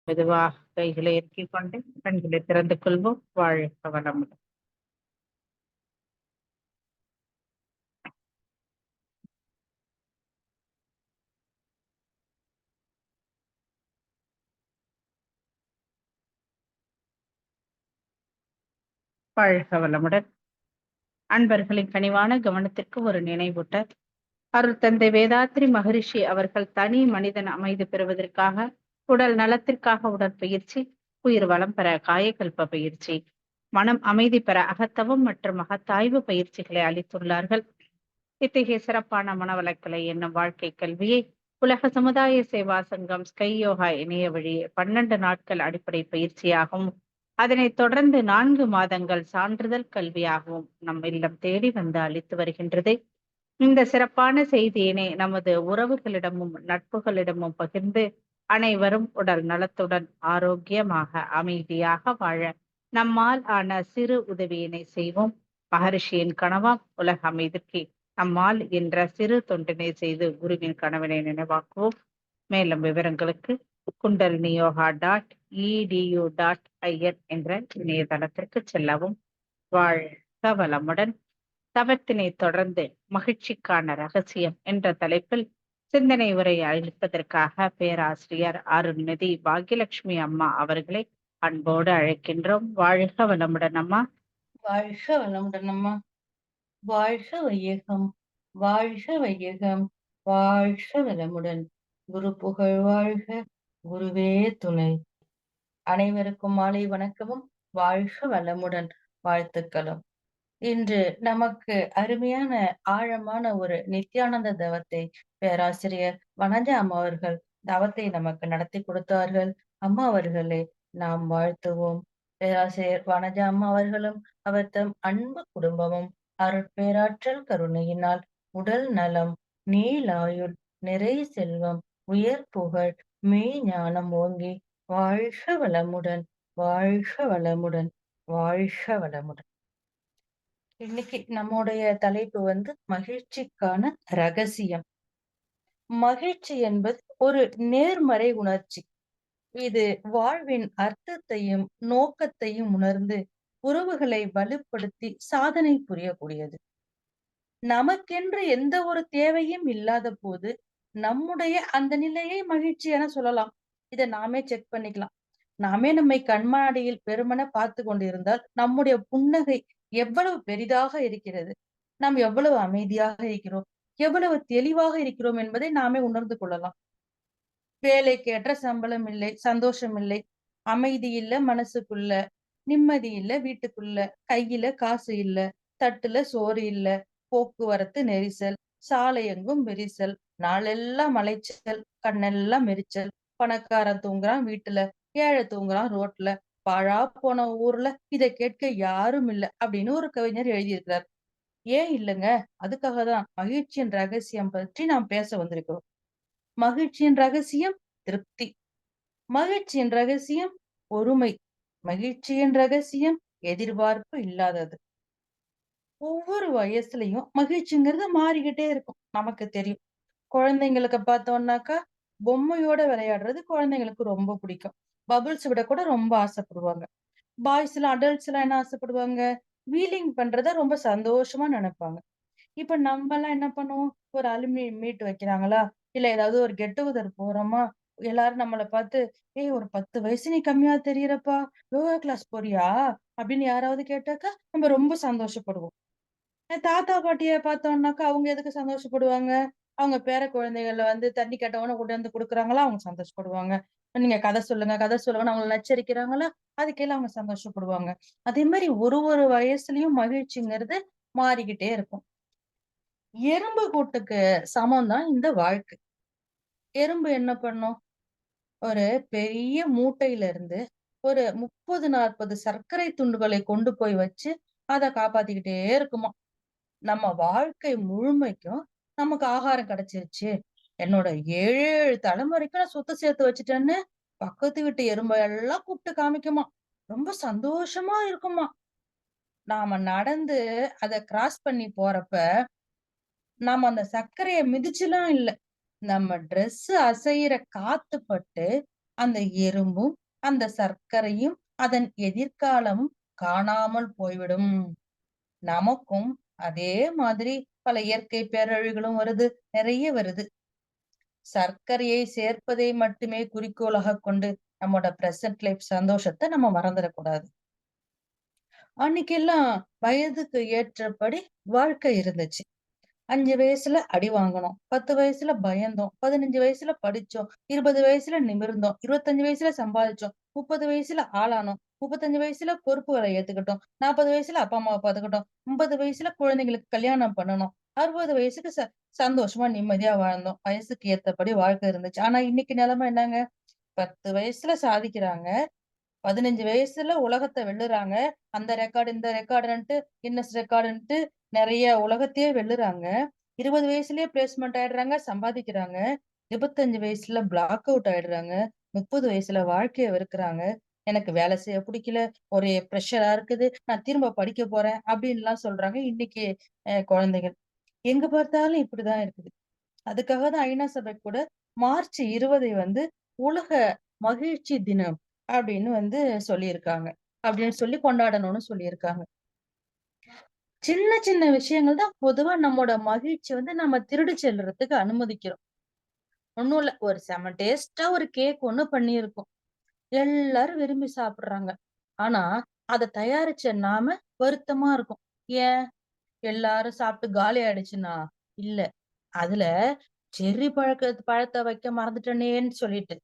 மெதுவாக கைகளை இறுக்கிக் கொண்டு கண்களை திறந்து கொள்வோம். வாழ்க வளமுடன். வாழ்க வளமுடன். அன்பர்களின் கனிவான கவனத்திற்கு ஒரு நினைவூட்டல். அருள் தந்தை வேதாத்ரி மகரிஷி அவர்கள் தனி மனிதன் அமைதி பெறுவதற்காக, உடல் நலத்திற்காக உடற்பயிற்சி, உயிர் வளம் பெற காயகல்ப பயிற்சி, மனம் அமைதி பெற அகத்தவம் மற்றும் அகத்தாய்வு பயிற்சிகளை அளித்துள்ளார்கள். இத்தகைய சிறப்பான மனவளக்கலை என்னும் வாழ்க்கை கல்வியை உலக சமுதாய சேவா சங்கம் ஸ்கை யோகா இணைய வழி 12 நாட்கள் அடிப்படை பயிற்சியாகவும், அதனைத் தொடர்ந்து 4 மாதங்கள் சான்றிதழ் கல்வியாகவும் நம் இல்லம் தேடி வந்து அளித்து வருகின்றது. இந்த சிறப்பான செய்தியினை நமது உறவுகளிடமும் நட்புகளிடமும் பகிர்ந்து அனைவரும் உடல் நலத்துடன் ஆரோக்கியமாக அமைதியாக வாழ நம்மால் ஆன சிறு உதவியினை செய்வோம். மகரிஷியின் கனவாம் உலக அமைதிக்கு நம்மால் என்ற சிறு தொண்டினை செய்து குருவின் கனவினை நினைவாக்குவோம். மேலும் விவரங்களுக்கு kundaliniyoga.edu.in என்ற இணையதளத்திற்கு செல்லவும். வாழ்க வளமுடன். தவத்தினை தொடர்ந்து மகிழ்ச்சிக்கான ரகசியம் என்ற தலைப்பில் சிந்தனை உரை அளிப்பதற்காக பேராசிரியர் அருள்நிதி பாக்யலட்சுமி அம்மா அவர்களை அன்போடு அழைக்கின்றோம். வாழ்க வளமுடன் அம்மா. வாழ்க வளமுடன் அம்மா. வாழ்க வையகம், வாழ்க வையகம், வாழ்க வளமுடன். குரு புகழ் வாழ்க, குருவே துணை. அனைவருக்கும் மாலை வணக்கமும் வாழ்க வளமுடன் வாழ்த்துக்களும். இன்று நமக்கு அருமையான ஆழமான ஒரு நித்யானந்த தவத்தை பேராசிரியர் வனஜா அம்மா அவர்கள் தவத்தை நமக்கு நடத்தி கொடுத்தார்கள். அம்மா அவர்களை நாம் வாழ்த்துவோம். பேராசிரியர் வனஜா அம்மா அவர்களும் அவர் தம் அன்பு குடும்பமும் அருட்பேராற்றல் கருணையினால் உடல் நலம், நீளாயுள், நிறை செல்வம், உயர் புகழ், மெய் ஞானம் ஓங்கி வாழ்க வளமுடன், வாழ்க வளமுடன், வாழ்க வளமுடன். இன்னைக்கு நம்முடைய தலைப்பு மகிழ்ச்சிக்கான ரகசியம். மகிழ்ச்சி என்பது ஒரு நேர்மறை உணர்ச்சி. இது வாழ்வின் அர்த்தத்தையும் நோக்கத்தையும் உணர்ந்து உறவுகளை வலுப்படுத்தி சாதனை புரியக்கூடியது. நமக்கென்று எந்த ஒரு தேவையும் இல்லாத போது நம்முடைய அந்த நிலையை மகிழ்ச்சி என சொல்லலாம். இதை நாமே செக் பண்ணிக்கலாம். நாமே நம்மை கண்மாடியில் வெறுமனே பார்த்து கொண்டிருந்தால் நம்முடைய புன்னகை எவ்வளவு பெரிதாக இருக்கிறது, நாம் எவ்வளவு அமைதியாக இருக்கிறோம், எவ்வளவு தெளிவாக இருக்கிறோம் என்பதை நாமே உணர்ந்து கொள்ளலாம். வேலைக்கேற்ற சம்பளம் இல்லை, சந்தோஷம் இல்லை, அமைதி இல்ல மனசுக்குள்ள, நிம்மதி இல்ல வீட்டுக்குள்ள, கையில காசு இல்ல, தட்டுல சோறு இல்ல, போக்குவரத்து நெரிசல், சாலை எங்கும் விரிசல், நாளெல்லாம் அலைச்சல், கண்ணெல்லாம் எரிச்சல், பணக்காரன் தூங்குறான் வீட்டுல, ஏழை தூங்குறான் ரோட்ல, பாழா போன ஊர்ல இதை கேட்க யாரும் இல்ல அப்படின்னு ஒரு கவிஞர் எழுதியிருக்கிறார். ஏன் இல்லைங்க, அதுக்காக தான் மகிழ்ச்சியின் ரகசியம் பற்றி நாம் பேச வந்திருக்கிறோம். மகிழ்ச்சியின் ரகசியம் திருப்தி, மகிழ்ச்சியின் ரகசியம் பொறுமை, மகிழ்ச்சியின் ரகசியம் எதிர்பார்ப்பு இல்லாதது. ஒவ்வொரு வயசுலயும் மகிழ்ச்சிங்கிறது மாறிக்கிட்டே இருக்கும். நமக்கு தெரியும். குழந்தைங்களுக்கு பார்த்தோம்னாக்கா பொம்மையோட விளையாடுறது குழந்தைங்களுக்கு ரொம்ப பிடிக்கும். பபிள்ஸ் விட கூட ரொம்ப ஆசைப்படுவாங்க. பாய்ஸ் எல்லாம் அடல்ட்ஸ் எல்லாம் என்ன ஆசைப்படுவாங்க, வீலிங் பண்றத ரொம்ப சந்தோஷமா நினைப்பாங்க. இப்ப நம்ம எல்லாம் என்ன பண்ணுவோம், ஒரு அலுமினி மீட் வைக்கிறாங்களா, இல்ல ஏதாவது ஒரு கெட் டுகெதர் போறோமா, எல்லாரும் நம்மள பார்த்து, ஏய் ஒரு 10 வயசு நீ கம்மியா தெரியறப்பா, யோகா கிளாஸ் போறியா அப்படின்னு யாராவது கேட்டாக்கா நம்ம ரொம்ப சந்தோஷப்படுவோம். தாத்தா பாட்டிய பார்த்தோம்னாக்கா அவங்க எதுக்கு சந்தோஷப்படுவாங்க, அவங்க பேர குழந்தைகள தண்ணி கேட்டவொன்னே கொண்டாந்து குடுக்குறாங்களா, அவங்க சந்தோஷப்படுவாங்க. நீங்க கதை சொல்லுங்க, கதை சொல்லுங்கன்னு அவங்கள நச்சரிக்கிறாங்களா, அதுக்கெல்லாம் அவங்க சந்தோஷப்படுவாங்க. அதே மாரி ஒரு ஒரு வயசுலயும் மகிழ்ச்சிங்கிறது மாறிக்கிட்டே இருக்கும். எறும்பு கூட்டுக்கு சமம் தான் இந்த வாழ்க்கை. எறும்பு என்ன பண்ணும்? ஒரு பெரிய மூட்டையில இருந்து ஒரு 30, 40 சர்க்கரை துண்டுகளை கொண்டு போய் வச்சு அத காப்பாத்திக்கிட்டே இருக்குமாம். நம்ம வாழ்க்கை முழுமைக்கும் நமக்கு ஆகாரம் கிடைச்சிருச்சு. என்னோட 7, 7 தலைமுறைக்கு நான் சொத்து சேர்த்து வச்சுட்டேன்னு பக்கத்து வீட்டு எறும்ப எல்லாம் கூப்பிட்டு காமிக்குமாம். ரொம்ப சந்தோஷமா இருக்குமாம். நாம நடந்து அத கிராஸ் பண்ணி போறப்ப நாம அந்த சர்க்கரைய மிதிச்சுலாம் இல்ல. நம்ம ட்ரெஸ் அசையிற காத்து பட்டு, அந்த எறும்பும், அந்த சர்க்கரையும், அதன் எதிர்காலமும் காணாமல் போய்விடும். நமக்கும் அதே மாதிரி பல இயற்கை பேரழிவுகளும் வருது. நிறைய வருது. சர்க்கரையை சேர்ப்பதை மட்டுமே குறிக்கோளாகக் கொண்டு நம்மோட பிரசன்ட் லைஃப் சந்தோஷத்த நம்ம மறந்துடக்கூடாது. அன்னைக்கெல்லாம் வயதுக்கு ஏற்றபடி வாழ்க்கை இருந்துச்சு. 5 வயசுல அடி வாங்குனோம். 10 வயசுல பயந்தோம். 15 வயசுல படிச்சோம். 20 வயசுல நிமிர்ந்தோம். 25 வயசுல சம்பாதிச்சோம். 30 வயசுல ஆளானோம். 35 வயசுல பொறுப்புகள ஏத்துக்கிட்டோம். 40 வயசுல அப்பா, அம்மாவ பாத்துக்கிட்டோம். 50 வயசுல குழந்தைங்களுக்கு கல்யாணம் பண்ணணும். 60 வயசுக்கு சந்தோஷமா நிம்மதியா வாழ்ந்தோம். வயசுக்கு ஏத்தபடி வாழ்க்கை இருந்துச்சு. ஆனா இன்னைக்கு நிலைமை என்னங்க? 10 வயசுல சாதிக்கிறாங்க. 15 வயசுல உலகத்த வெல்லுறாங்க. அந்த ரெக்கார்ட், இந்த ரெக்கார்டுன்ட்டு, கின்னஸ் ரெக்கார்டுன்ட்டு நெறைய உலகத்தையே வெல்லுறாங்க. 20 வயசுலயே பிளேஸ்மெண்ட் ஆயிடுறாங்க, சம்பாதிக்கிறாங்க. 25 வயசுல பிளாக் அவுட் ஆயிடுறாங்க. 30 வயசுல வாழ்க்கைய வெறுக்குறாங்க. எனக்கு வேலை செய்ய புடிக்கல, ஒரே பிரஷரா இருக்குது, நான் திரும்ப படிக்க போறேன் அப்டின்லாம் சொல்றாங்க இன்னைக்கு குழந்தைகள். எங்க பார்த்தாலும் இப்படிதான் இருக்குது. அதுக்காக தான் ஐநா சபை கூட மார்ச் 20 வந்து உலக மகிழ்ச்சி தினம் அப்படின்னு சொல்லியிருக்காங்க. அப்படின்னு சொல்லி கொண்டாடணும்னு சொல்லியிருக்காங்க. சின்ன சின்ன விஷயங்கள் தான் பொதுவா நம்மோட மகிழ்ச்சி நம்ம திருடி செல்றதுக்கு அனுமதிக்கிறோம். ஒண்ணும் இல்ல. ஒரு செம டேஸ்ட்டா ஒரு கேக் ஒண்ணு பண்ணியிருக்கோம். எல்லாரும் விரும்பி சாப்பிடுறாங்க. ஆனா, அத தயாரிச்ச நாம வருத்தமா இருக்கோம். ஏன்? எல்லாரும் சாப்பிட்டு காலி ஆயிடுச்சுன்னா? இல்ல. அதுல செர்ரி பழத்த வைக்க மறந்துட்டனேன்னு சொல்லிட்டு.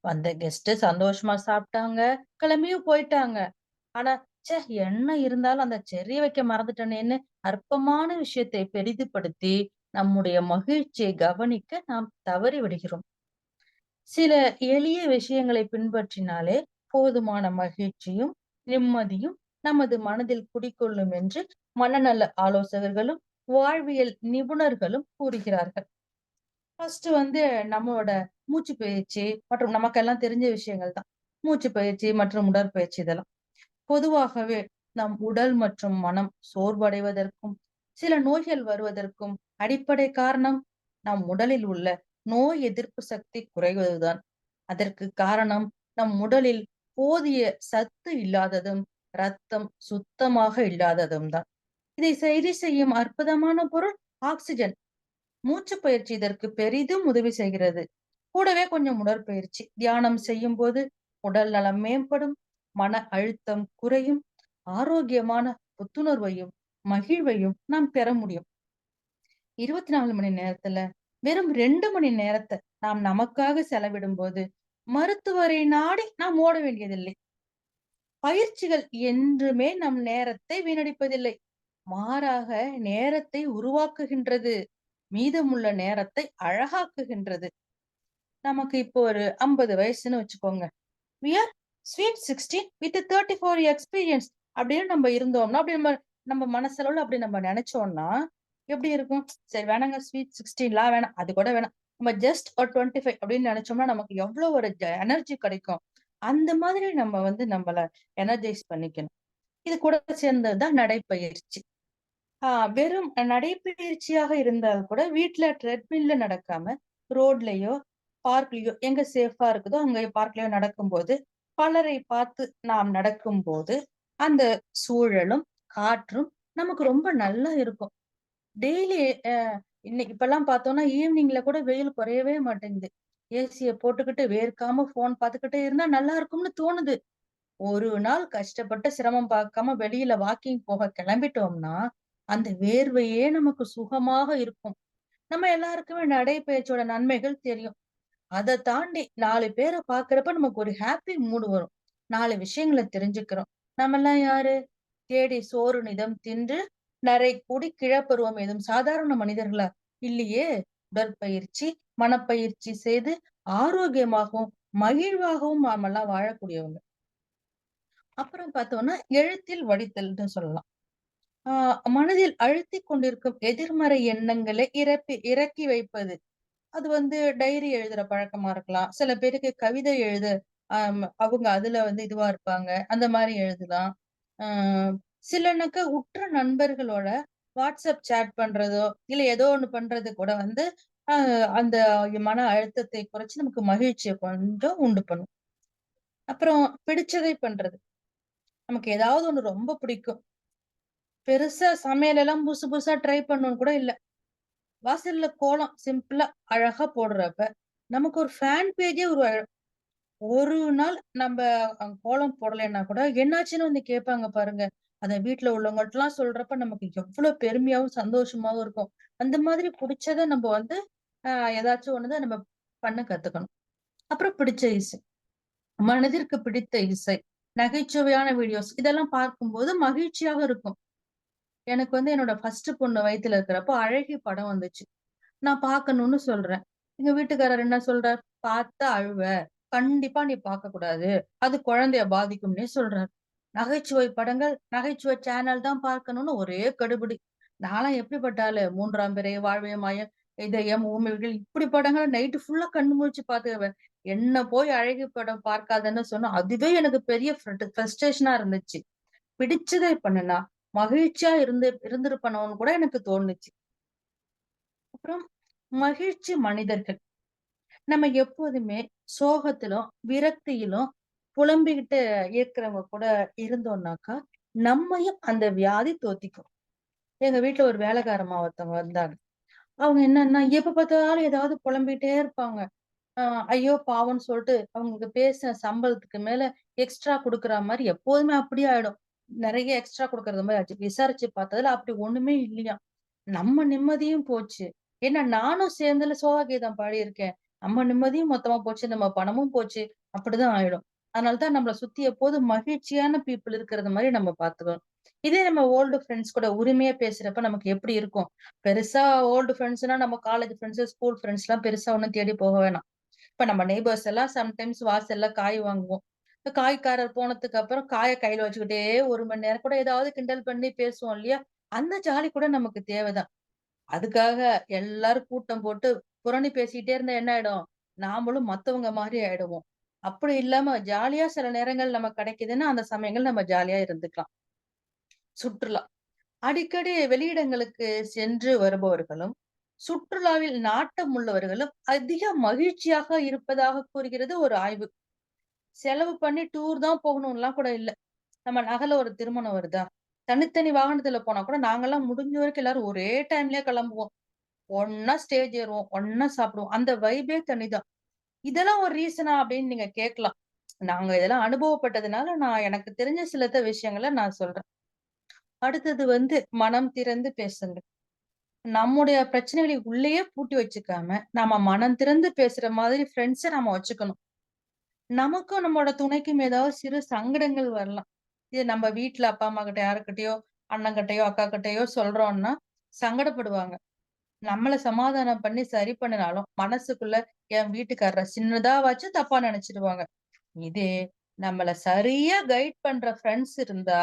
வந்த கெஸ்ட் சந்தோஷமா சாப்பிட்டாங்க. கிளம்பியும் போயிட்டாங்க. ஆனா, ச்சே! என்ன இருந்தாலும் அந்த செர்ரி வைக்க மறந்துட்டனேன்னு அற்பமான விஷயத்தை பெரிதுபடுத்தி, நம்முடைய மகிழ்ச்சியை கவனிக்க நாம் தவறி விடுகிறோம். சில எளிய விஷயங்களை பின்பற்றினாலே போதுமான மகிழ்ச்சியும், நிம்மதியும் நமது மனதில் குடிகொள்ளும் என்று மனநல ஆலோசகர்களும், வாழ்வியல் நிபுணர்களும் கூறுகிறார்கள். ஃபர்ஸ்ட் நம்மளோட மூச்சு பயிற்சி மற்றும் நமக்கெல்லாம் தெரிஞ்ச விஷயங்கள் தான். மூச்சு பயிற்சி மற்றும் உடற்பயிற்சி இதெல்லாம். பொதுவாகவே நம் உடல் மற்றும் மனம் சோர்வடைவதற்கும், சில நோய்கள் வருவதற்கும் அடிப்படை காரணம் நம் உடலில் உள்ள நோய் எதிர்ப்பு சக்தி குறைவதுதான். அதற்கு காரணம் நம் உடலில் போதிய சத்து இல்லாததும், ரத்தம் சுத்தமாக இல்லாததும் தான். இதை சரி செய்யும் அற்புதமான பொருள் ஆக்ஸிஜன். மூச்சு பயிற்சி இதற்கு பெரிதும் உதவி செய்கிறது. கூடவே கொஞ்சம் உடற்பயிற்சி, தியானம் செய்யும்போது உடல் நலம் மேம்படும், மன அழுத்தம் குறையும், ஆரோக்கியமான புத்துணர்வையும், மகிழ்வையும் நாம் பெற முடியும். 24 மணி நேரத்துல வெறும் 2 மணி நேரத்த நாம் நமக்காக செலவிடும்போது, மருத்துவரை நாடி நாம் ஓட வேண்டியதில்லை. பயிற்சிகள் என்றுமே நம் நேரத்தை வீணடிப்பதில்லை. மாறாக நேரத்தை உருவாக்குகின்றது. மீதமுள்ள நேரத்தை அழகாக்குகின்றது. நமக்கு இப்போ ஒரு 50 வயசுன்னு வச்சுக்கோங்க. "We are sweet 16 with 34 experience" அப்படின்னு நம்ம இருந்தோம்னா, அப்படி நம்ம நம்ம மனசளவுல அப்படி நம்ம நெனைச்சோம்னா, எப்படி இருக்கும்? சரி வேணாங்க ஸ்வீட் 16லாம் வேணாம். அது கூட வேணாம். நம்ம ஜஸ்ட் ஒரு 25 அப்படின்னு நெனைச்சோம்னா, நமக்கு எவ்வளோ ஒரு எனர்ஜி கிடைக்கும். அந்த மாதிரி நம்ம நம்மள எனர்ஜைஸ் பண்ணிக்கணும். இது கூட சேர்ந்தது தான் நடைப்பயிற்சி. ஆ வெறும் நடைப்பயிற்சியாக இருந்தால் கூட வீட்ல ட்ரெட்மில்ல நடக்காம, ரோட்லயோ, பார்க்லயோ எங்க சேஃபா இருக்குதோ அங்க பார்க்லயோ நடக்கும்போது, பலரை பார்த்து நாம் நடக்கும்போது, அந்த சூழலும், காற்றும் நமக்கு ரொம்ப நல்லா இருக்கும். டெய்லி அ இன்னைக்கு இப்பலாம் பார்த்தோம்னா, ஈவினிங்ல கூட வெயில் குறையவே மாட்டேங்குது. ஏசிய போட்டுக்கிட்டு வேர்க்காம ஃபோன் பார்த்துக்கிட்டே இருந்தா நல்லா இருக்கும்னு தோணுது. ஒரு நாள் கஷ்டப்பட்டு சிரமம் பார்க்காம வெளியில வாக்கிங் போக கிளம்பிட்டோம்னா, அந்த வேர்வையே நமக்கு சுகமாக இருக்கும். நம்ம எல்லாருக்குமே நடைப்பயிற்சியோட நன்மைகள் தெரியும். அத தாண்டி 4 பேர பார்க்கிறப்ப நமக்கு ஒரு ஹாப்பி மூட் வரும். 4 விஷயங்கள தெரிஞ்சுக்கிறோம். நம்மலாம் யாரு? தேடி சோறு நிதம் தின்று நரை கூடி கிழப்பருவம் எதும் சாதாரண மனிதர்களா? இல்லையே! உடற்பயிற்சி, மனப்பயிற்சி செய்து ஆரோக்கியமாகவும், மகிழ்வாகவும் நாமெல்லாம் வாழக்கூடியவங்க. அப்புறம் பார்த்தோம்னா, எழுத்தில் வடித்தல்ன்னு சொல்லலாம். ஆ மனதில் அழுத்திக் கொண்டிருக்கும் எதிர்மறை எண்ணங்களை இறக்கி வைப்பது. அது டைரி எழுதுற பழக்கமா இருக்கலாம். சில பேருக்கு கவிதை எழுத அவங்க அதுல இதுவா இருப்பாங்க. அந்த மாரி எழுதலாம். ஆ சிலனுக்கு உற்ற நண்பர்களோட WhatsApp சேட் பண்றதோ, இல்ல ஏதோ ஒண்ணு பண்றது கூட அ அந்த மன அழுத்தத்தை குறைச்சு நமக்கு மகிழ்ச்சிய கொஞ்சம் உண்டு பண்ணும். அப்புறம் பிடிச்சதை பண்றது. நமக்கு ஏதாவது ஒண்ணு ரொம்ப பிடிக்கும். பெருசா சமையலெல்லாம் புதுசு புதுசா ட்ரை பண்ணணும்னு கூட இல்ல. வாசல்ல கோலம் சிம்பிளா அழகா போடுறப்ப, நமக்கு ஒரு ஃபேன் பேஜே உருவாயிடும். ஒரு நாள் நம்ப கோலம் போடலைன்னா கூட, என்னாச்சுன்னு வந்து கேட்பாங்க பாருங்க. அத வீட்ல உள்ளவங்கட்டலாம் சொல்றப்ப நமக்கு எவ்ளோ பெருமையாவும், சந்தோஷமாவும் இருக்கும். அந்த மாதிரி புடிச்சத நம்ப வந்து அ ஏதாச்சும் ஒண்ணு தான் நம்ம பண்ண கத்துக்கணும். அப்புறம் பிடிச்ச இசை. மனதிற்கு பிடித்த இசை, நகைச்சுவையான வீடியோஸ் இதெல்லாம் பார்க்கும்போது மகிழ்ச்சியாக இருக்கும். எனக்கு வந்து என்னோட ஃபர்ஸ்ட் பொண்ணு வயித்துல இருக்கிறப்போ அழகி படம் வந்துச்சு. நான் பார்க்கணும்னு சொல்றேன். எங்க வீட்டுக்காரர் என்ன சொல்றார்? "பார்த்தா அழுவ. கண்டிப்பா நீ பார்க்கக்கூடாது. அது குழந்தைய பாதிக்கும்னே" சொல்றார். நகைச்சுவை படங்கள், நகைச்சுவை சேனல் தான் பார்க்கணும்னு ஒரே கடுபிடி. நான்லாம் எப்படிப்பட்ட ஆளு? 3ஆம் பிறை, வாழ்வே மாயம், இதயம், ஊமை விழிகள் இப்படி படங்கள நைட்டு ஃபுல்லா கண்ணு முழிச்சு பார்த்துருவேன். என்ன போய் அழகி படம் பார்க்காதன்னு சொன்னா, அதுவே எனக்கு பெரிய ஃப்ரஸ்ட்ரேஷனா இருந்துச்சு. பிடிச்சதை பண்ணுனா, மகிழ்ச்சியா இருந்திருப்பனோன்னு கூட எனக்கு தோணுச்சு. அப்புறம் மகிழ்ச்சி மனிதர்கள். நம்ம எப்போதுமே சோகத்திலும், விரக்தியிலும் புலம்பிக்கிட்டு இருக்கிறவங்க கூட இருந்தோம்னாக்கா, நம்மையும் அந்த வியாதி தோத்திக்கும். எங்க வீட்ல ஒரு வேலைக்காரம்மா ஒருத்தவங்க வந்தாங்க. அவங்க என்னன்னா, எப்ப பார்த்தாலும் ஏதாவது புலம்பிட்டே இருப்பாங்க. அ ஐயோ! பாவம்ன்னு சொல்ட்டு அவங்களுக்கு பேசின சம்பளத்துக்கு மேல எக்ஸ்ட்ரா குடுக்குற மாரி எப்போதுமே அப்படியே ஆயிடும். நெறைய எக்ஸ்ட்ரா குடுக்குறது மாரி ஆச்சு. விசாரிச்சு பார்த்ததுல அப்படி ஒண்ணுமே இல்லையாம். நம்ம நிம்மதியும் போச்சு. ஏன்னா நானும் சேர்ந்துல சோக கீதம் பாடியிருக்கேன். நம்ம நிம்மதியும் மொத்தமா போச்சு. நம்ம பணமும் போச்சு. அப்படிதான் ஆயிடும். அதனால தான் நம்மள சுத்தி எப்போதும் மகிழ்ச்சியான பீப்பிள் இருக்கிறது மாரி நம்ம பார்த்துக்கணும். இதே நம்ம ஓல்டு ஃப்ரெண்ட்ஸ் கூட உரிமையா பேசுறப்ப நமக்கு எப்படி இருக்கும்? பெருசா ஓல்டு ஃப்ரெண்ட்ஸ்னா நம்ம காலேஜ் ஃப்ரெண்ட்ஸ், ஸ்கூல் ஃப்ரெண்ட்ஸ்லாம் பெருசா ஒண்ணும் தேடி போக வேணாம். இப்ப நம்ம நெய்பர்ஸ் எல்லாம் சம்டைம்ஸ் வாசல்ல காய் வாங்குவோம். இந்த காய்க்காரர் போனதுக்கு அப்புறம் காய கையில வச்சுக்கிட்டே 1 மணி நேரம் கூட ஏதாவது கிண்டல் பண்ணி பேசுவோம் இல்லையா? அந்த ஜாலி கூட நமக்கு தேவைதான். அதுக்காக எல்லாரும் கூட்டம் போட்டு புரணி பேசிட்டே இருந்தா என்ன ஆயிடும்? நாமளும் மத்தவங்க மாரி ஆயிடுவோம். அப்படி இல்லாம ஜாலியா சில நேரங்கள் நமக்கு கிடைக்குதுன்னா, அந்த சமயங்கள் நம்ம ஜாலியா இருந்துக்கலாம். சுற்றுலா. அடிக்கடி வெளியிடங்களுக்கு சென்று வருபவர்களும், சுற்றுலாவில் நாட்டம் உள்ளவர்களும் அதிக மகிழ்ச்சியாக இருப்பதாக கூறுகிறது ஒரு ஆய்வு. செலவு பண்ணி டூர் தான் போகணும்லாம் கூட இல்ல. நம்ம நகர்ல ஒரு திருமணம் வருதா? தனித்தனி வாகனத்துல போனா கூட நாங்கலாம் முடிஞ்ச வரைக்கும் எல்லாரும் ஒரே டைம்லயே கிளம்புவோம். ஒண்ணா ஸ்டேஜ் ஏறுவோம். ஒண்ணா சாப்பிடுவோம். அந்த வைபே தனிதான். இதெல்லாம் ஒரு ரீசனா அப்படின்னு நீங்க கேட்கலாம். நாங்க இதெல்லாம் அனுபவப்பட்டதுனால, நான் எனக்கு தெரிஞ்ச சிலத்த விஷயங்கள நான் சொல்றேன். அடுத்தது வந்து மனம் திறந்து பேசுங்க. நம்முடைய பிரச்சனைகளை உள்ளேயே பூட்டி வச்சுக்காம, நம்ம மனம் திறந்து பேசுற மாதிரி ஃப்ரெண்ட்ஸ நம்ம வச்சுக்கணும். நமக்கும் நம்மோட துணைக்கும் ஏதாவது சிறு சங்கடங்கள் வரலாம். இது நம்ம வீட்ல அப்பா, அம்மா கிட்ட யாருக்கிட்டயோ, அண்ணங்கிட்டயோ, அக்கா கிட்டயோ சொல்றோம்னா, சங்கடப்படுவாங்க. நம்மள சமாதானம் பண்ணி சரி பண்ணினாலும், மனசுக்குள்ள என் வீட்டுக்காரர சின்னதாவாச்சும் தப்பா நெனச்சுடுவாங்க. இதே நம்மள சரியா கைட் பண்ற ஃப்ரெண்ட்ஸ் இருந்தா,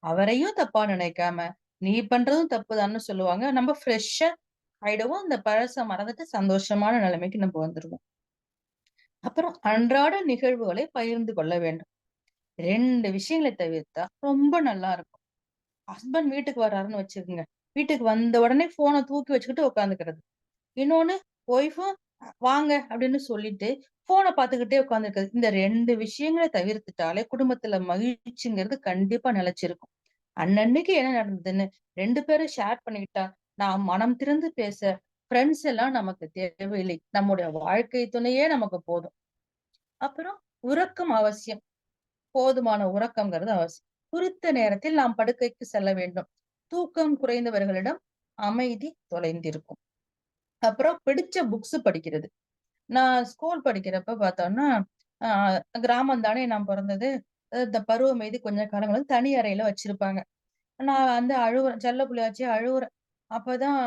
அவரையும் தப்பா நினைக்காம, "நீ பண்றதும் தப்புதான்னு" சொல்லுவாங்க. நம்ம ஃப்ரெஷ்ஷா ஆயிடுவோம். அந்த பழச மறந்துட்டு சந்தோஷமான நிலைமைக்கு நம்ம வந்துருவோம். அப்புறம் அன்றாட நிகழ்வுகளை பகிர்ந்து கொள்ள வேண்டும். 2 விஷயங்கள தவிர்த்தா ரொம்ப நல்லா இருக்கும். ஹஸ்பண்ட் வீட்டுக்கு வர்றாருன்னு வச்சுக்கங்க. வீட்டுக்கு வந்த உடனே ஃபோன தூக்கி வச்சுக்கிட்டு உட்காந்துக்கிறது. இன்னொன்னு ஒய்ஃபும் வாங்க அப்படின்னு சொல்லிட்டு, ஃபோன பார்த்துக்கிட்டே உட்கார்ந்திருக்கிறது. இந்த 2 விஷயங்கள தவிர்த்துட்டாலே குடும்பத்துல மகிழ்ச்சிங்கிறது கண்டிப்பா நிலைச்சிருக்கும். அன்னன்னைக்கு என்ன நடந்ததுன்னு 2 பேரும் ஷேர் பண்ணிக்கிட்டா, நான் மனம் திறந்து பேச ஃப்ரெண்ட்ஸ் எல்லாம் நமக்கு தேவையில்லை. நம்முடைய வாழ்க்கை துணையே நமக்கு போதும். அப்புறம் உறக்கம் அவசியம். போதுமான உறக்கம்ங்கிறது அவசியம். குறித்த நேரத்தில் நாம் படுக்கைக்கு செல்ல வேண்டும். தூக்கம் குறைந்தவர்களிடம் அமைதி தொலைந்திருக்கும். அப்புறம் பிடிச்ச புக்ஸ் படிக்கிறது. நான் ஸ்கூல் படிக்கிறப்ப பார்த்தோம்னா, அ கிராமம் தானே நான் பொறந்தது. இந்த பருவம் மீது கொஞ்ச காலங்கள் வந்து தனி அறையில வச்சிருப்பாங்க. நான் வந்து அழுவுறேன். செல்ல பிள்ளையாச்சே அழுவுறேன். அப்பதான்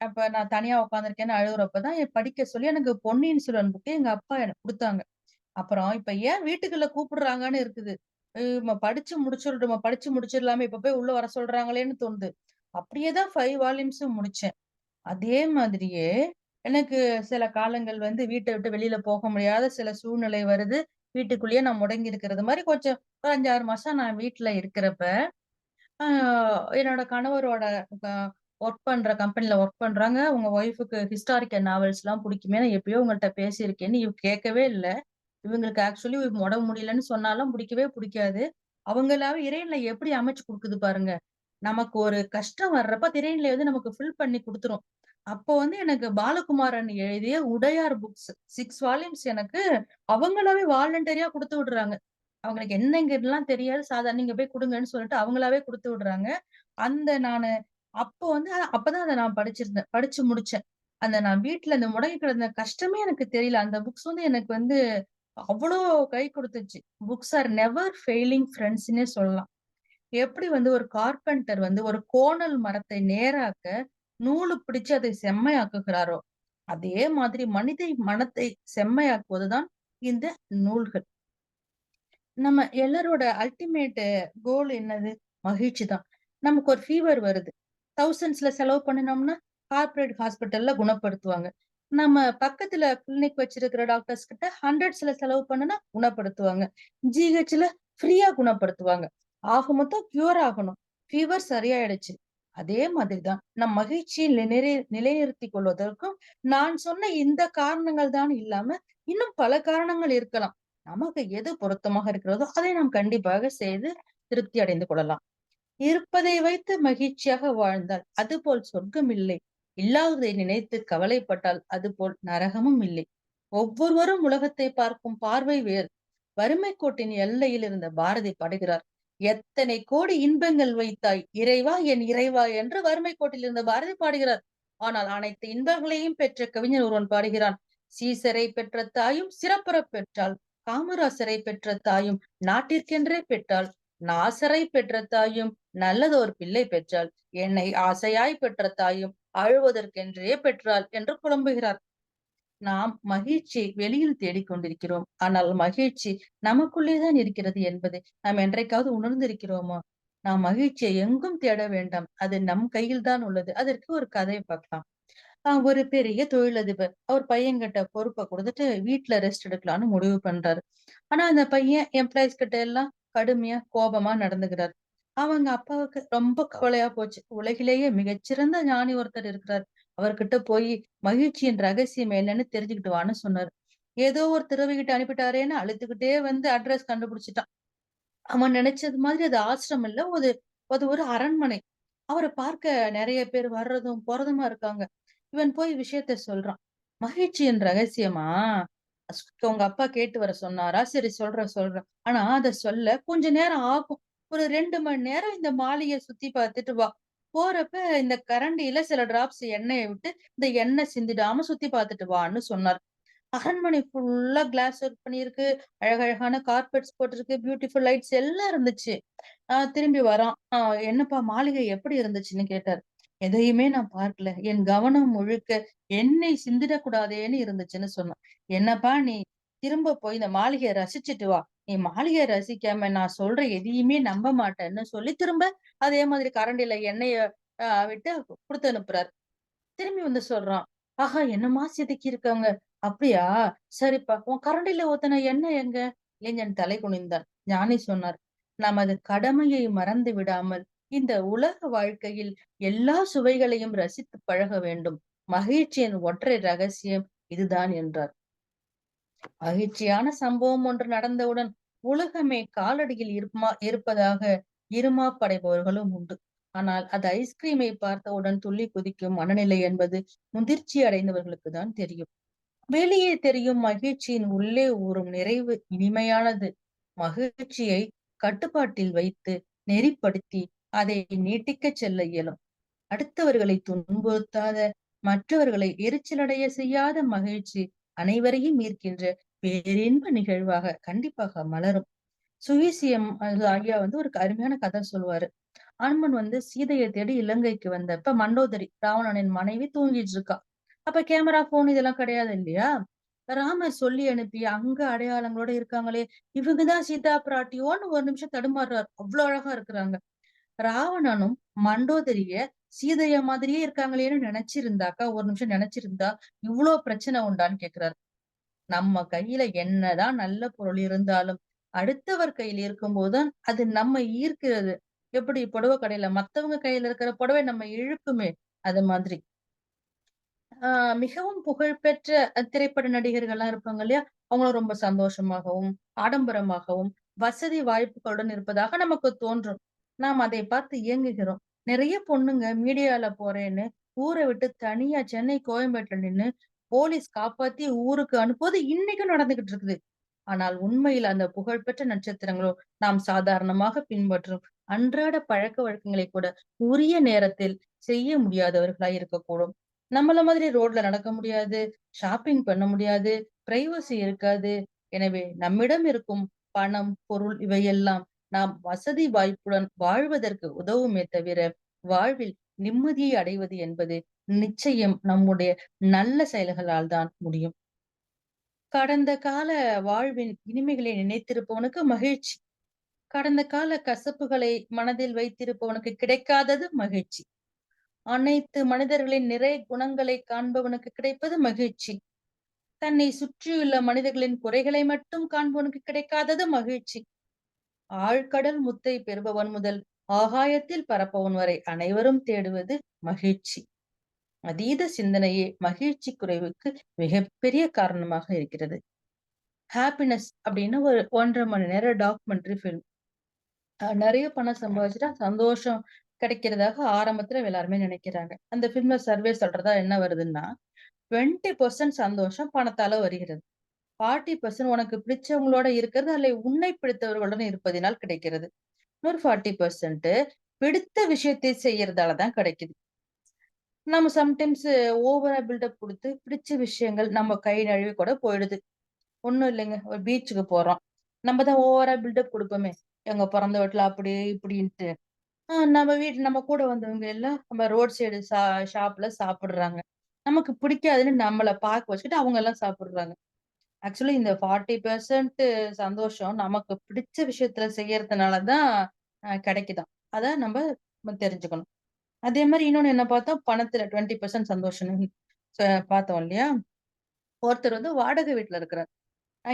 அப்ப நான் தனியா உட்காந்துருக்கேன்னு அழுவுறப்ப தான் படிக்க சொல்லி எனக்கு பொன்னியின் செல்வன் புக்கு எங்க அப்பா எனக்கு குடுத்தாங்க. அப்புறம் இப்ப ஏன் வீட்டுக்குள்ள கூப்பிடுறாங்கன்னு இருக்குது. படிச்சு முடிச்சிடலாமே, இப்ப போய் உள்ள வர சொல்றாங்களேன்னு தோணுது. அப்படியே தான் 5 வால்யூம்ஸும் முடிச்சேன். அதே மாதிரியே, எனக்கு சில காலங்கள் வந்து வீட்ட விட்டு வெளியில போக முடியாத சில சூழ்நிலை வருது. வீட்டுக்குள்ளேயே நான் முடங்கி இருக்கிறது மாரி கொஞ்சம் ஒரு 5, 6 மாசம் நான் வீட்ல இருக்கிறப்ப, ஆ என்னோட கணவரோட கம்பெனில ஒர்க் பண்றாங்க. உங்க ஒய்ஃப்க்கு ஹிஸ்டாரிக்கல் நாவல்ஸ்லாம் புடிக்குமே. நான் எப்பயோ உங்கள்ட்ட பேசியிருக்கேன்னு இவ கேட்கவே இல்ல. இவங்களுக்கு ஆக்சுவலி உடம்பு முடியலன்னு சொன்னாலாம் புடிக்கவே புடிக்காது. அவங்களாவே இறைநிலை எப்படி அமைச்சு குடுக்குது பாருங்க. நமக்கு ஒரு கஷ்டம் வர்றப்ப திரைநிலை வந்து நமக்கு ஃபில் பண்ணி குடுத்துரும். அப்போ வந்து எனக்கு பாலகுமாரன் எழுதிய உடையார் புக்ஸ் 6 வால்யூம்ஸ் எனக்கு அவங்களாவே வாலண்டரியா குடுத்து விடுறாங்க. அவங்களுக்கு என்னங்கிறதுலாம் தெரியாது. சாதாரண நீங்க போய் குடுங்கன்னு சொல்லிட்டு அவங்களாவே குடுத்து விடுறாங்க. அந்த நானு அப்போ வந்து அப்பதான் அத நான் படிச்சிருந்தேன். படிச்சு முடிச்சேன். அந்த நான் வீட்ல அந்த முடங்கி கிடந்த கஷ்டமே எனக்கு தெரியல. அந்த புக்ஸ் வந்து எனக்கு வந்து அவ்ளோ கை குடுத்துச்சு. புக்ஸ் ஆர் நெவர் ஃபெயிலிங் ஃபிரெண்ட்ஸ்ன்னே சொல்லலாம். எப்படி வந்து ஒரு கார்பெண்டர் வந்து ஒரு கோணல் மரத்தை நேராக்க நூலு பிடிச்சு அதை செம்மையாக்குகிறாரோ, அதே மாதிரி மனித மனத்தை செம்மையாக்குவதுதான் இந்த நூல்கள். நம்ம எல்லாரோட அல்டிமேட் கோல் என்னது? மகிழ்ச்சி தான். நமக்கு ஒரு ஃபீவர் வருது. தௌசண்ட்ஸ்ல செலவு பண்ணுனோம்னா, கார்ப்பரேட் ஹாஸ்பிட்டல்ல குணப்படுத்துவாங்க. நம்ம பக்கத்துல கிளினிக் வச்சிருக்கிற டாக்டர்ஸ் கிட்ட ஹண்ட்ரட்ஸ்ல செலவு பண்ணுனா குணப்படுத்துவாங்க. ஜிஹெச்ல ஃப்ரீயா குணப்படுத்துவாங்க. ஆக மொத்தம் கியூர் ஆகணும். ஃபீவர் சரியாயிடுச்சு. அதே மாதிரி தான் நம் மகிழ்ச்சியை நிலைநிறுத்திக் கொள்வதற்கும், நான் சொன்ன இந்த காரணங்கள் தான் இல்லாம, இன்னும் பல காரணங்கள் இருக்கலாம். நமக்கு எது பொருத்தமாக இருக்கிறதோ, அதை நாம் கண்டிப்பாக செய்து திருப்தி அடைந்து கொள்ளலாம். இருப்பதை வைத்து மகிழ்ச்சியாக வாழ்ந்தால், அதுபோல் சொர்க்கம் இல்லை. இல்லாததை நினைத்து கவலைப்பட்டால், அதுபோல் நரகமும் இல்லை. ஒவ்வொருவரும் உலகத்தை பார்க்கும் பார்வை வேறு. வறுமை கோட்டின் எல்லையில் இருந்த பாரதி பாடுகிறார். எத்தனை கோடி இன்பங்கள் வைத்தாய் இறைவா என் இறைவா என்று வறுமை கோட்டில் இருந்த பாரதி பாடுகிறார். ஆனால் அனைத்து இன்பங்களையும் பெற்ற கவிஞர் ஒருவன் பாடுகிறான். சீசரை பெற்ற தாயும் சிறப்புறப் பெற்றாள். காமராசரை பெற்ற தாயும் நாட்டிற்கென்றே பெற்றாள். நாசரை பெற்ற தாயும் நல்லதோர் பிள்ளை பெற்றாள். என்னை ஆசையாய் பெற்ற தாயும் அழுவதற்கென்றே பெற்றாள் என்று புலம்புகிறார். நாம் மகிழ்ச்சியை வெளியில் தேடிக் கொண்டிருக்கிறோம். ஆனால் மகிழ்ச்சி நமக்குள்ளே தான் இருக்கிறது என்பதை நாம் என்றைக்காவது உணர்ந்திருக்கிறோமா? நாம் மகிழ்ச்சியை எங்கும் தேட வேண்டாம். அது நம் கையில் தான் உள்ளது. அதற்கு ஒரு கதை பார்க்கலாம். ஒரு பெரிய தொழிலதிபர். அவர் பையன்கிட்ட பொறுப்ப குடுத்துட்டு வீட்ல ரெஸ்ட் எடுக்கலான்னு முடிவு பண்றாரு. ஆனா அந்த பையன் எம்ப்ளாயீஸ் கிட்ட எல்லாம் கடுமையா, கோபமா நடந்துக்கிறார். அவங்க அப்பாவுக்கு ரொம்ப கவலையா போச்சு. உலகிலேயே மிகச்சிறந்த ஞானி ஒருத்தர் இருக்கிறார். அவர்கிட்ட போய் மகிழ்ச்சியின் ரகசியம் என்னன்னு தெரிஞ்சுக்கிட்டு வான்னு சொன்னாரு. ஏதோ ஒரு துறவிகிட்ட அனுப்பிட்டாரேன்னு அழுதுகிட்டே வந்து அட்ரஸ் கண்டுபிடிச்சுட்டான். அவன் நினைச்சது மாதிரி அது ஆசிரமம் இல்ல. அது அது ஒரு அரண்மனை. அவர பார்க்க நெறைய பேர் வர்றதும், போறதுமா இருக்காங்க. இவன் போய் விஷயத்த சொல்றான். "மகிழ்ச்சியின் ரகசியமா? உங்க அப்பா கேட்டு வர சொன்னாரா? சரி சொல்றேன். ஆனா அத சொல்ல கொஞ்ச நேரம் ஆகும். ஒரு 2 மணி நேரம் இந்த மாளிகைய சுத்தி பார்த்துட்டு வா. போறப்ப இந்த கரண்டியில சில டிராப்ஸ் எண்ணெய விட்டு, இந்த எண்ணெய் சிந்திடாம சுத்தி பார்த்துட்டு வான்னு" சொன்னார். அரண்மனை ஃபுல்லா கிளாஸ் ஒர்க் பண்ணியிருக்கு. அழகழகான கார்பெட்ஸ் போட்டிருக்கு. பியூட்டிஃபுல் லைட்ஸ் எல்லாம் இருந்துச்சு. திரும்பி வரான். என்னப்பா மாளிகை எப்படி இருந்துச்சுன்னு கேட்டாரு. எதையுமே நான் பார்க்கல. என் கவனம் முழுக்க எண்ணெய் சிந்திடக்கூடாதேன்னு இருந்துச்சுன்னு சொன்னான். என்னப்பா நீ திரும்ப போய் இந்த மாளிகைய ரசிச்சுட்டு வா. நீ மாளிகைய ரசிக்காம நான் சொல்ற எதையுமே நம்ப மாட்டேன்னு சொல்லி திரும்ப அதே மாதிரி கரண்டில எண்ணெய விட்டு குடுத்து அனுப்புறாரு. திரும்பி வந்து சொல்றான். ஆஹா! என்னம்மா செதுக்கியிருக்காங்க. அப்படியா? சரிப்பா. உன் கரண்டில ஊத்துன எண்ணெய் எங்க? இளைஞன் தலை குனிந்தான். ஞானி சொன்னார். நமது கடமையை மறந்து விடாமல், இந்த உலக வாழ்க்கையில் எல்லா சுவைகளையும் ரசித்து பழக வேண்டும். மகிழ்ச்சியின் ஒற்றை ரகசியம் இதுதான் என்றார். மகிழ்ச்சியான சம்பவம் ஒன்று நடந்தவுடன், உலகமே காலடியில் இருப்பதாக இருமாப்படைபவர்களும் உண்டு. ஆனால் அது ஐஸ்கிரீமை பார்த்தவுடன் துள்ளி குதிக்கும் மனநிலை என்பது முதிர்ச்சி அடைந்தவர்களுக்கு தான் தெரியும். வெளியே தெரியும் மகிழ்ச்சியின் உள்ளே ஊறும் நிறைவு இனிமையானது. மகிழ்ச்சியை கட்டுப்பாட்டில் வைத்து நெறிப்படுத்தி அதை நீட்டிக்கச் செல்ல இயலும். அடுத்தவர்களை துன்புறுத்தாத, மற்றவர்களை எரிச்சலடைய செய்யாத மகிழ்ச்சி அனைவரையும் ஈர்க்கின்ற பேரின்ப நிகழ்வாக கண்டிப்பாக மலரும். சுகீசியம் ஐயா வந்து ஒரு அருமையான கதை சொல்லுவாரு. அனுமன் வந்து சீதையை தேடி இலங்கைக்கு வந்தப்ப மண்டோதரி ராவணனின் மனைவி தூங்கிட்டு இருக்கா. அப்ப கேமரா, போன் இதெல்லாம் கிடையாது இல்லையா? ராமர் சொல்லி அனுப்பி அங்க அடையாளங்களோட இருக்காங்களே, இவங்கதான் சீதா பிராட்டியோன்னு ஒரு நிமிஷம் தடுமாறுறாரு. அவ்வளவு அழகா இருக்கிறாங்க. ராவணனும் மண்டோதரிய சீதைய மாதிரியே இருக்காங்களேன்னு நினைச்சிருந்தாக்கா, ஒரு நிமிஷம் நினைச்சிருந்தா இவ்ளோ பிரச்சனை உண்டான்னு கேக்குறாரு. நம்ம கையில என்னதான் நல்ல பொருள் இருந்தாலும், அடுத்தவர் கையில் இருக்கும்போதுதான் அது நம்ம ஈர்க்கிறது. எப்படி புடவ கடையில மத்தவங்க கையில இருக்கிற புடவை நம்ம இழுக்குமே. அது மாதிரி. ஆ மிகவும் புகழ்பெற்ற திரைப்பட நடிகர்கள்லாம் இருப்பாங்க இல்லையா? அவங்களும் ரொம்ப சந்தோஷமாகவும், ஆடம்பரமாகவும், வசதி வாய்ப்புகளுடன் இருப்பதாக நமக்கு தோன்றும். நாம் அதை பார்த்து ஏங்குகிறோம். நெறைய பொண்ணுங்க மீடியால போறேன்னு, ஊர விட்டு தனியா சென்னை, கோயம்பேட்ல நின்னு, போலீஸ் காப்பாத்தி ஊருக்கு அனுப்புவது இன்னைக்கும் நடந்துகிட்டு இருக்குது. ஆனால் உண்மையில் அந்த புகழ்பெற்ற நட்சத்திரங்களோ, நாம் சாதாரணமாக பின்பற்றும் அன்றாட பழக்கவழக்கங்களை கூட உரிய நேரத்தில் செய்ய முடியாதவர்களாய் இருக்கக்கூடும். நம்மள மாதிரி ரோட்ல நடக்க முடியாது, ஷாப்பிங் பண்ண முடியாது, பிரைவசி இருக்காது. எனவே நம்மிடம் இருக்கும் பணம், பொருள் இவையெல்லாம் நாம் வசதி வாய்ப்புடன் வாழ்வதற்கு உதவுமே தவிர, வாழ்வில் நிம்மதியை அடைவது என்பது நிச்சயம் நம்முடைய நல்ல செயல்களால் தான் முடியும். கடந்த கால வாழ்வின் இனிமைகளை நினைத்திருப்பவனுக்கு மகிழ்ச்சி. கடந்த கால கசப்புகளை மனதில் வைத்திருப்பவனுக்கு கிடைக்காதது மகிழ்ச்சி. அனைத்து மனிதர்களின் நிறை குணங்களை காண்பவனுக்கு கிடைப்பது மகிழ்ச்சி. தன்னை சுற்றியுள்ள மனிதர்களின் குறைகளை மட்டும் காண்பவனுக்கு கிடைக்காதது மகிழ்ச்சி. ஆழ்கடல் முத்தை பெறுபவன் முதல் ஆகாயத்தில் பறப்பவன் வரை அனைவரும் தேடுவது மகிழ்ச்சி. அதீத சிந்தனையே மகிழ்ச்சி குறைவுக்கு மிகப்பெரிய காரணமாக இருக்கிறது. ஹாப்பினஸ் அப்படின்னு ஒரு 1 1/2 மணி நேரம் டாக்குமெண்டரி ஃபில்ம். நெறைய பணம் சம்பாதிச்சுட்டா சந்தோஷம் கிடைக்கிறதாக ஆரம்பத்துல எல்லாருமே நினைக்கிறாங்க. அந்த ஃபில்ம்ல சர்வே சொல்றதா என்ன வருதுன்னா, 20% சந்தோஷம் பணத்தால வருகிறது. 40% உனக்கு பிடிச்சவங்களோட இருக்கிறது, அல்ல உன்னை பிடித்தவர்களுடன் இருப்பதினால் கிடைக்கிறது. இன்னொரு 40% பிடித்த விஷயத்தை செய்யறதால தான் கிடைக்குது. நம்ம சம்டைம்ஸ் ஓவரா பில்டப் குடுத்து பிடிச்ச விஷயங்கள் நம்ம கை நழுவி கூட போயிடுது. ஒண்ணும் இல்லைங்க. ஒரு பீச்சுக்கு போறோம். நம்ம தான் ஓவரா பில்டப் குடுப்போமே. எங்க பொறந்த வீட்ல அப்படி இப்படின்ட்டு. நம்ம வீட்ல நம்ம கூட வந்தவங்க எல்லாம் நம்ம ரோட் சைடு ஷாப்ல சாப்பிடுறாங்க. நமக்கு பிடிக்காதுன்னு நம்மள பாக்க வச்சுக்கிட்டு அவங்க எல்லாம் சாப்பிடுறாங்க. ஆக்சுவலி இந்த 40% சந்தோஷம் நமக்கு பிடிச்ச விஷயத்துல செய்யறதுனால தான் கிடைக்குதாம். அத நம்ம தெரிஞ்சுக்கணும். அதே மாரி இன்னொன்னு என்ன பார்த்தோம், பணத்துல 20% சந்தோஷம்னு ச பார்த்தோம் இல்லையா? ஒருத்தர் வந்து வாடகை வீட்ல இருக்கிறார்.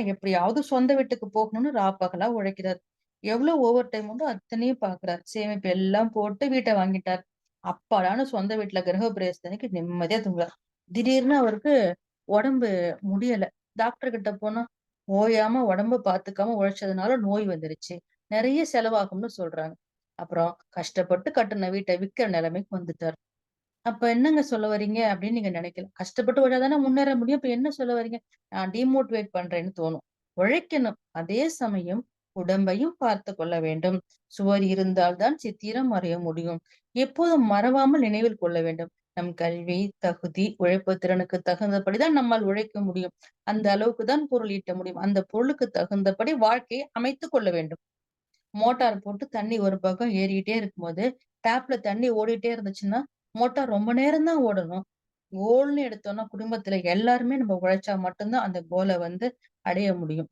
எப்படியாவது சொந்த வீட்டுக்கு போகணும்னு ராப்பகலா உழைக்கிறார். எவ்வளவு ஓவர் டைம் உண்டோ அத்தனையும் பார்க்கிறார். சேமிப்பு எல்லாம் போட்டு வீட்ட வாங்கிட்டார். அப்பாடான்னு சொந்த வீட்ல கிரகப்பிரவேசத்தன்னைக்கு நிம்மதியா தூங்குறார். திடீர்னு அவருக்கு உடம்பு முடியல. டாக்டர் கிட்ட போனா, ஓயாம உடம்ப பார்த்துக்காம உழைச்சதுனால நோய் வந்துருச்சு. நெறைய செலவாகும்னு சொல்றாங்க. அப்புறம் கஷ்டப்பட்டு கட்டுன வீட்ட விக்கிற நிலைமைக்கு வந்துட்டார். அப்ப என்னங்க சொல்ல வர்றீங்க? அப்படின்னு நீங்க நினைக்கலாம். கஷ்டப்பட்டு உழைச்சா தானே முன்னேற முடியும். இப்ப என்ன சொல்ல வர்றீங்க? நான் டிமோட்டிவேட் பண்றேன்னு தோணும். உழைக்கணும். அதே சமயம் உடம்பையும் பார்த்துக் கொள்ள வேண்டும். சுவர் இருந்தால் தான் சித்திரம் வரைய முடியும். எப்போதும் மறவாமல் நினைவில் கொள்ள வேண்டும். நம் கல்வி, தகுதி, உழைப்பு திறனுக்கு தகுந்தபடிதான் நம்மால் உழைக்க முடியும். அந்த அளவுக்கு தான் பொருள் ஈட்ட முடியும். அந்த பொருளுக்கு தகுந்தபடி வாழ்க்கையை அமைத்துக் கொள்ள வேண்டும். மோட்டார் போட்டு தண்ணி ஒரு பக்கம் ஏறிட்டே இருக்கும்போது, டேப்ல தண்ணி ஓடிட்டே இருந்துச்சுன்னா, மோட்டார் ரொம்ப நேரம் தான் ஓடணும். கோல்ன்னு எடுத்தோம்னா, குடும்பத்துல எல்லாருமே நம்ம உழைச்சா மட்டும் தான் அந்த கோல வந்து அடைய முடியும்.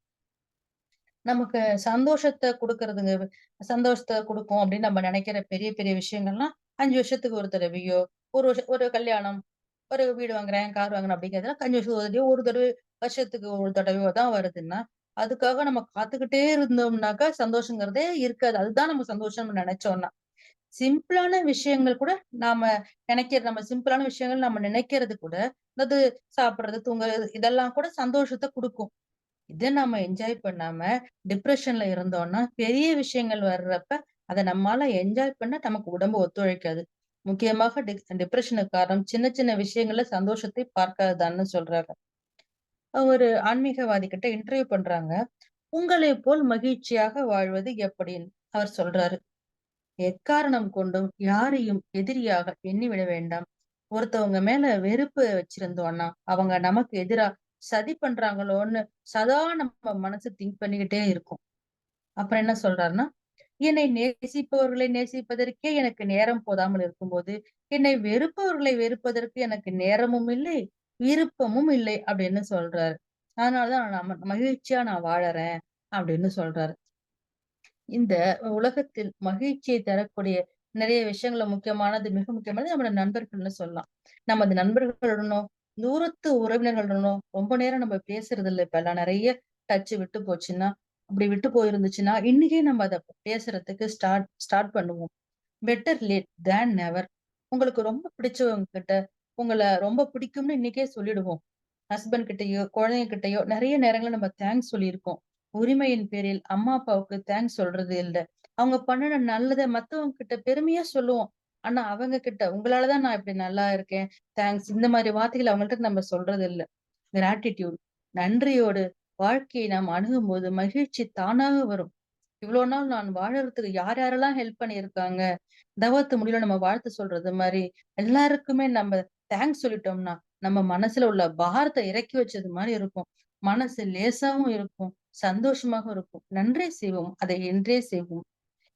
நமக்கு சந்தோஷத்த குடுக்குறதுங்க சந்தோஷத்த குடுக்கும் அப்படின்னு நம்ம நெனைக்கிற பெரிய, பெரிய விஷயங்கள்லாம் 5 வருஷத்துக்கு ஒரு தடவையோ, ஒரு கல்யாணம், ஒரு வீடு வாங்குறேன், கார் வாங்குறேன் அப்படிங்கிறதெல்லாம் 5 வருஷத்துக்கு ஒரு தடவையோ, ஒரு தடவை வருஷத்துக்கு ஒரு தடவையோ தான் வருதுன்னா, அதுக்காக நம்ம காத்துக்கிட்டே இருந்தோம்னாக்கா சந்தோஷங்கிறதே இருக்காது. அதுதான் நம்ம சந்தோஷம்னு நெனைச்சோம்னா. சிம்பிளான விஷயங்கள் கூட நாம நம்ம சிம்பிளான விஷயங்கள் நம்ம நினைக்கிறது கூட, அதாவது சாப்பிடுறது, தூங்குறது இதெல்லாம் கூட சந்தோஷத்த குடுக்கும். இத நம்ம என்ஜாய் பண்ணாம, டிப்ரஷன்ல இருந்தோம்னா, பெரிய விஷயங்கள் வர்றப்ப, அத நம்மால என்ஜாய் பண்ண நமக்கு உடம்பு ஒத்துழைக்காது. முக்கியமாக டிப்ரஷனுக்கு காரணம் சின்ன சின்ன விஷயங்கள்ல சந்தோஷத்தை பார்க்காததான்னு சொல்றாங்க. ஒரு ஆன்மீகவாதி கிட்ட இன்டர்வியூ பண்றாங்க. "உங்களைப் போல் மகிழ்ச்சியாக வாழ்வது எப்படின்னு?" அவர் சொல்றாரு. "எக்காரணம் கொண்டும் யாரையும் எதிரியாக எண்ணிவிட வேண்டாம். ஒருத்தவங்க மேல வெறுப்பு வச்சிருந்தோம்னா, அவங்க நமக்கு எதிரா சதி பண்றாங்களோன்னு சதா நம்ம மனசு திங்க் பண்ணிக்கிட்டே இருக்கும்." அப்புறம் என்ன சொல்றாருன்னா, "என்னை நேசிப்பவர்களை நேசிப்பதற்கே எனக்கு நேரம் போதாமல் இருக்கும்போது, என்னை வெறுப்பவர்களை வெறுப்பதற்கு எனக்கு நேரமும் இல்லை, விருப்பமும் இல்லை." அப்படின்னு சொல்றாரு. "அதனால தான் நான் மகிழ்ச்சியா நான் வாழறேன்." அப்படின்னு சொல்றாரு. இந்த உலகத்தில் மகிழ்ச்சியை தரக்கூடிய நிறைய விஷயங்கள்ல மிக முக்கியமானது நம்மோட நண்பர்கள்னு சொல்லலாம். நமது நண்பர்களுடனோ, தூரத்து உறவினர்களுடனோ ரொம்ப நேரம் நம்ம பேசுறது இல்ல இப்பல்லாம். நெறைய டச் விட்டு போச்சுன்னா, அப்படி விட்டு போயிருந்துச்சுன்னா, இன்னைக்கே நம்ம அத பேசுறதுக்கு ஸ்டார்ட் ஸ்டார்ட் பண்ணுவோம். பெட்டர் லேட் தேன் நெவர். உங்களுக்கு ரொம்ப பிடிச்சவங்க கிட்ட உங்கள ரொம்ப பிடிக்கும்னு இன்னைக்கே சொல்லிடுவோம். ஹஸ்பண்ட் கிட்டயோ, குழந்தைங்க கிட்டயோ நெறைய நேரங்கள்ல நம்ம தேங்க்ஸ் சொல்லியிருக்கோம். உரிமையின் பேரில் அம்மா, அப்பாவுக்கு தேங்க்ஸ் சொல்றது இல்ல. அவங்க பண்ணுன நல்லத மத்தவங்க கிட்ட பெருமையா சொல்லுவோம். ஆனா அவங்க கிட்ட உங்களால தான் நான் இப்படி நல்லா இருக்கேன். தேங்க்ஸ் இந்த மாரி வார்த்தைகள அவங்கள்ட்ட நம்ம சொல்றது இல்ல. கிராட்டிட்யூட் நன்றியோடு வாழ்க்கையை நாம் அணுகும்போது மகிழ்ச்சி தானாக வரும். இவ்வளோ நாள் நான் வாழறதுக்கு யார் யாரெல்லாம் ஹெல்ப் பண்ணியிருக்காங்க. தவத்து முடிவுல நம்ம வாழ்த்து சொல்றது மாரி, எல்லாருக்குமே நம்ம தேங்க்ஸ் சொல்லிட்டோம்னா, நம்ம மனசுல உள்ள பாரத்த இறக்கி வச்சது மாரி இருக்கும். மனசு லேசாவும் இருக்கும். சந்தோஷமாகவும் இருக்கும். நன்றே செய்வோம். அதை என்றே செய்வோம்.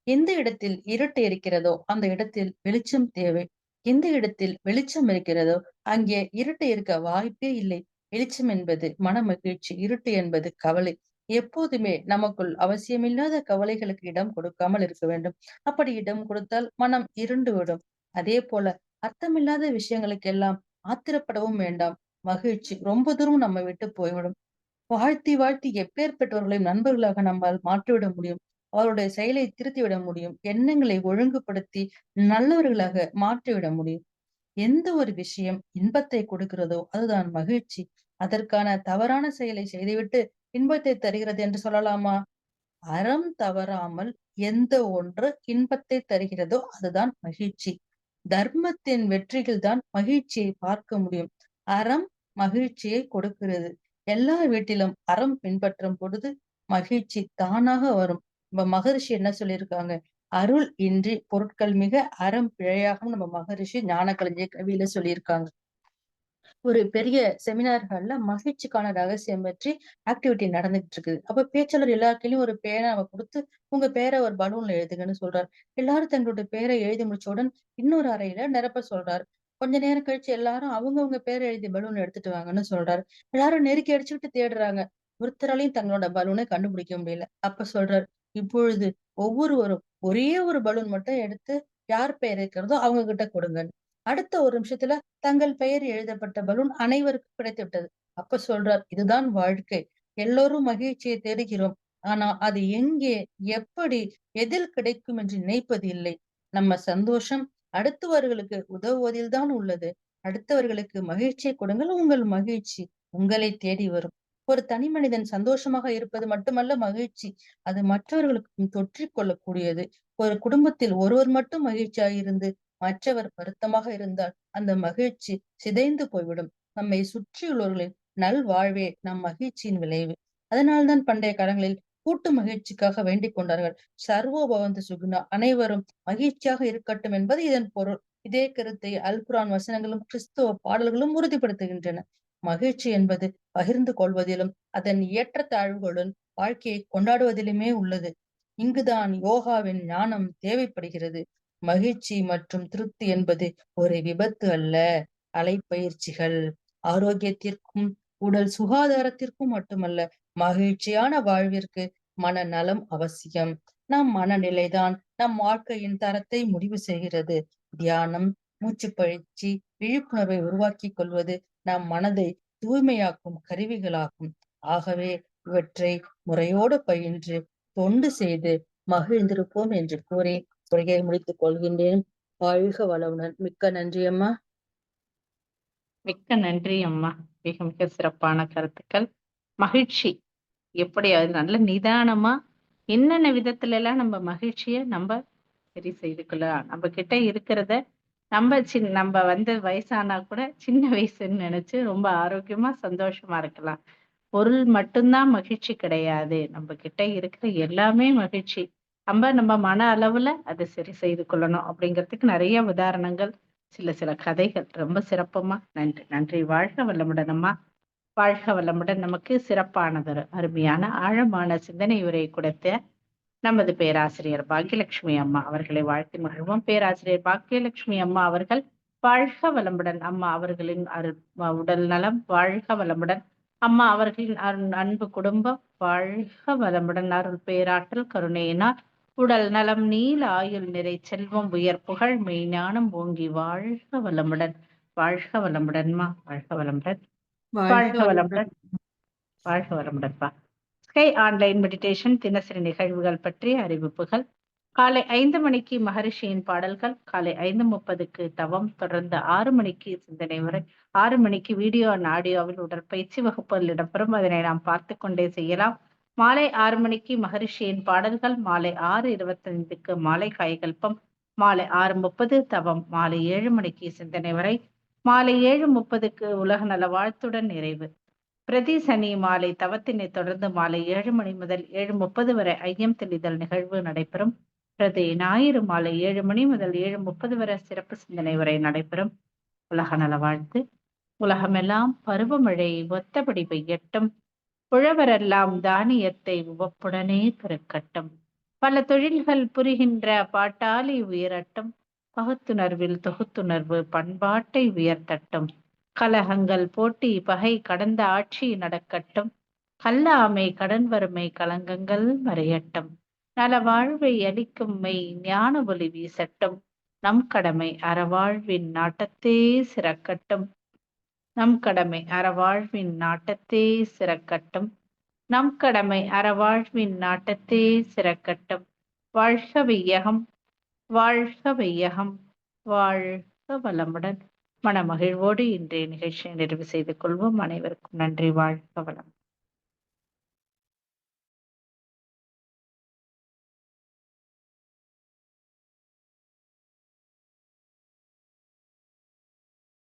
எந்த இடத்தில் இருட்டு இருக்கிறதோ, அந்த இடத்தில் வெளிச்சம் தேவை. எந்த இடத்தில் வெளிச்சம் இருக்கிறதோ, அங்கே இருட்டு இருக்க வாய்ப்பே இல்லை. வெளிச்சம் என்பது மனமகிழ்ச்சி, இருட்டு என்பது கவலை. எப்போதுமே நமக்குள் அவசியமில்லாத கவலைகளுக்கு இடம் கொடுக்காமல் இருக்க வேண்டும். அப்படி இடம் கொடுத்தால் மனம் இருண்டு விடும். அதே போல அர்த்தமில்லாத விஷயங்களுக்கெல்லாம் ஆத்திரப்படவும் வேண்டாம். மகிழ்ச்சி ரொம்ப தூரம் நம்ம விட்டு போய்விடும். வாழ்த்தி வாழ்த்தி எப்பேர்ப்பட்டவர்களையும் நண்பர்களாக நம்மால் மாற்றிவிட முடியும். அவருடைய செயலை திருத்திவிட முடியும். எண்ணங்களை ஒழுங்குபடுத்தி நல்லவர்களாக மாற்றிவிட முடியும். எந்த ஒரு விஷயம் இன்பத்தை கொடுக்கிறதோ அதுதான் மகிழ்ச்சி. அதற்கான தவறான செயலை செய்துவிட்டு இன்பத்தை தருகிறது என்று சொல்லலாமா? அறம் தவறாமல் எந்த ஒன்று இன்பத்தை தருகிறதோ அதுதான் மகிழ்ச்சி. தர்மத்தின் வெற்றிகள் தான் மகிழ்ச்சியை பார்க்க முடியும். அறம் மகிழ்ச்சியை கொடுக்கிறது. எல்லா வீட்டிலும் அறம் பின்பற்றும் பொழுது மகிழ்ச்சி தானாக வரும். நம்ம மகரிஷி என்ன சொல்லியிருக்காங்க? அருள் இன்றி பொருட்கள் மிக அறம் பிழையாகும் நம்ம மகரிஷி ஞானக்கலைஞர் கவியில சொல்லியிருக்காங்க. ஒரு பெரிய செமினார் ஹால்ல மகிழ்ச்சிக்கான ரகசியம் பற்றி ஆக்டிவிட்டி நடந்துகிட்டு இருக்குது. அப்ப பேச்சாளர் எல்லார் கையிலயும் ஒரு பேனாவ குடுத்து, உங்க பேர ஒரு பலூன்ல எழுதுங்கன்னு சொல்றாரு. எல்லாரும் தங்களுடைய பேரை எழுதி முடிச்சவுடன், இன்னொரு அறையில நிரப்ப சொல்றாரு. கொஞ்ச நேரம் கழிச்சு எல்லாரும் அவங்கவங்க பேர எழுதிய பலூன் எடுத்துட்டு வாங்கன்னு சொல்றாரு. எல்லாரும் நெருக்கி அடிச்சுக்கிட்டு தேடுறாங்க. ஒருத்தராலயும் தங்களோட பலூன கண்டுபிடிக்க முடியல. அப்ப சொல்றாரு, இப்பொழுது ஒவ்வொருவரும் ஒரே ஒரு பலூன் மட்டும் எடுத்து யார் பெயர் இருக்கிறதோ அவங்க கிட்ட கொடுங்கன்னு. அடுத்த ஒரு நிமிஷத்துல தங்கள் பெயர் எழுதப்பட்ட பலூன் அனைவருக்கும் கிடைத்து விட்டது. அப்ப சொல்றார், இதுதான் வாழ்க்கை. எல்லோரும் மகிழ்ச்சியை தேடுகிறோம். ஆனா அது எங்கே, எப்படி, எதில் கிடைக்கும் என்று நினைப்பது இல்லை. நம்ம சந்தோஷம் அடுத்தவர்களுக்கு உதவுவதில் தான் உள்ளது. அடுத்தவர்களுக்கு மகிழ்ச்சியை கொடுங்கள். உங்கள் மகிழ்ச்சி உங்களை தேடி வரும். ஒரு தனி மனிதன் சந்தோஷமாக இருப்பது மட்டுமல்ல மகிழ்ச்சி. அது மற்றவர்களுக்கும் தொற்றிக் கொள்ளக்கூடியது. ஒரு குடும்பத்தில் ஒருவர் மட்டும் மகிழ்ச்சியாக இருந்து மற்றவர் வருத்தமாக இருந்தால் அந்த மகிழ்ச்சி சிதைந்து போய்விடும். நம்மை சுற்றியுள்ளவர்களின் நல்வாழ்வே நம் மகிழ்ச்சியின் விளைவு. அதனால்தான் பண்டைய காலங்களில் கூட்டு மகிழ்ச்சிக்காக வேண்டிக் கொண்டார்கள். சர்வோ பவந்து சுகுணா அனைவரும் மகிழ்ச்சியாக இருக்கட்டும் என்பது இதன் பொருள். இதே கருத்தை அல்குரான் வசனங்களும் கிறிஸ்துவ பாடல்களும் உறுதிப்படுத்துகின்றன. மகிழ்ச்சி என்பது பகிர்ந்து கொள்வதிலும் அதன் ஏற்றத்தாழ்வுகளுடன் வாழ்க்கையை கொண்டாடுவதிலுமே உள்ளது. இங்குதான் யோகாவின் ஞானம் தேவைப்படுகிறது. மகிழ்ச்சி மற்றும் திருப்தி என்பது ஒரு விபத்து அல்ல. அலைப்பயிற்சிகள் ஆரோக்கியத்திற்கும் உடல் சுகாதாரத்திற்கும் மட்டுமல்ல, மகிழ்ச்சியான வாழ்விற்கு மனநலம் அவசியம். நம் மனநிலைதான் நம் வாழ்க்கையின் தரத்தை முடிவு செய்கிறது. தியானம், மூச்சு பயிற்சி, விழிப்புணர்வை உருவாக்கிக் கொள்வது நம் மனதை தூய்மையாக்கும் கருவிகளாகும். ஆகவே இவற்றை முறையோடு பயின்று தொண்டு செய்து மகிழ்ந்திருப்போம் என்று கூறி உரையை முடித்துக் கொள்கின்றேன். வாழ்க வளமுடன். மிக்க நன்றி அம்மா. மிக்க நன்றி அம்மா. மிக மிக சிறப்பான கருத்துக்கள். மகிழ்ச்சி எப்படி அது நல்ல நிதானமா என்னென்ன விதத்துல எல்லாம் நம்ம மகிழ்ச்சிய நம்ம சரி செய்து கொள்ளலாம். நம்ம கிட்ட இருக்கிறத நம்ம வயசானா கூட சின்ன வயசுன்னு நினைச்சு ரொம்ப ஆரோக்கியமா சந்தோஷமா இருக்கலாம். பொருள் மட்டும்தான் மகிழ்ச்சி கிடையாது. நம்ம கிட்ட இருக்கிற எல்லாமே மகிழ்ச்சி. நம்ம மன அளவுல அதை சரி செய்து கொள்ளணும் அப்படிங்கிறதுக்கு நிறைய உதாரணங்கள், சில கதைகள் ரொம்ப சிறப்பம்மா. நன்றி நன்றி. வாழ்க வளமுடன் அம்மா. வாழ்க வளமுடன். நமக்கு சிறப்பானதொரு அருமையான ஆழமான சிந்தனை உரை கொடுத்த நமது பேராசிரியர் பாக்கியலட்சுமி அம்மா அவர்களை வாழ்த்தி மகிழ்வோம். பேராசிரியர் பாக்கியலட்சுமி அம்மா அவர்கள் வாழ்க வளமுடன். அம்மா அவர்களின் உடல் நலம் வாழ்க வளமுடன். அம்மா அவர்களின் அன்பு குடும்பம் வாழ்க வளமுடன். அருள் பேராற்றல் கருணையினால் உடல் நலம் நீல ஆயுள் நிறை செல்வம் உயர் புகழ் மெய்ஞானம் ஓங்கி வாழ்க வளமுடன். வாழ்க வளமுடன்மா. வாழ்க வளமுடன். வாழ்க வளமுடன். வாழ்க வளமுடன்பா. ஸ்கை ஆன்லைன் மெடிடேஷன் தினசரி நிகழ்வுகள் பற்றிய அறிவிப்புகள். காலை 5 மணிக்கு மகரிஷியின் பாடல்கள், காலை 5:30க்கு தவம், தொடர்ந்து 6 மணிக்கு சிந்தனை உரை, 6 மணிக்கு வீடியோ அண்ட் ஆடியோவில் உடற்பயிற்சி வகுப்புகள் இடம்பெறும். அதனை நாம் பார்த்துக் கொண்டே செய்யலாம். மாலை 6 மணிக்கு மகரிஷியின் பாடல்கள், மாலை 6:25க்கு மாலை காயகல்பம், மாலை 6:30 தவம், மாலை 7 மணிக்கு சிந்தனை உரை, மாலை 7:30க்கு உலக நல வாழ்த்துடன் நிறைவு. பிரதி சனி மாலை தவத்தினை தொடர்ந்து மாலை 7 மணி முதல் 7:30 வரை ஐயம் தெளிதல் நிகழ்வு நடைபெறும். பிரதி ஞாயிறு மாலை 7 மணி முதல் 7:30 வரை சிறப்பு சிந்தனை உரை நடைபெறும். உலக நல வாழ்த்து. உலகமெல்லாம் பருவமழை ஒத்தபடி பெய்யட்டும். உழவரெல்லாம் தானியத்தை உவப்புடனே பெருக்கட்டும். பல தொழில்கள் புரிகின்ற பாட்டாளி உயரட்டும். பகுத்துணர்வில் தொகுத்துணர்வு பண்பாட்டை உயர்த்தட்டும். கலகங்கள் போட்டி பகை கடந்த ஆட்சி நடக்கட்டும். கல்லாமை கடன் வறுமை களங்கங்கள் மறையட்டும். நல வாழ்வை அளிக்கும் மெய் ஞான ஒளி வீசட்டும். நம் கடமை அறவாழ்வின் நாட்டத்தே சிறக்கட்டும். நம் கடமை அறவாழ்வின் நாட்டத்தே சிறக்கட்டும். நம் கடமை அறவாழ்வின் நாட்டத்தே சிறக்கட்டும். வாழ்க வையகம், வாழ்க வையகம், வாழ்க வளமுடன். மனமகிழ்வோடு இன்றைய நிகழ்ச்சியை நிறைவு செய்து கொள்வோம். அனைவருக்கும் நன்றி. வாழ்க வளம்.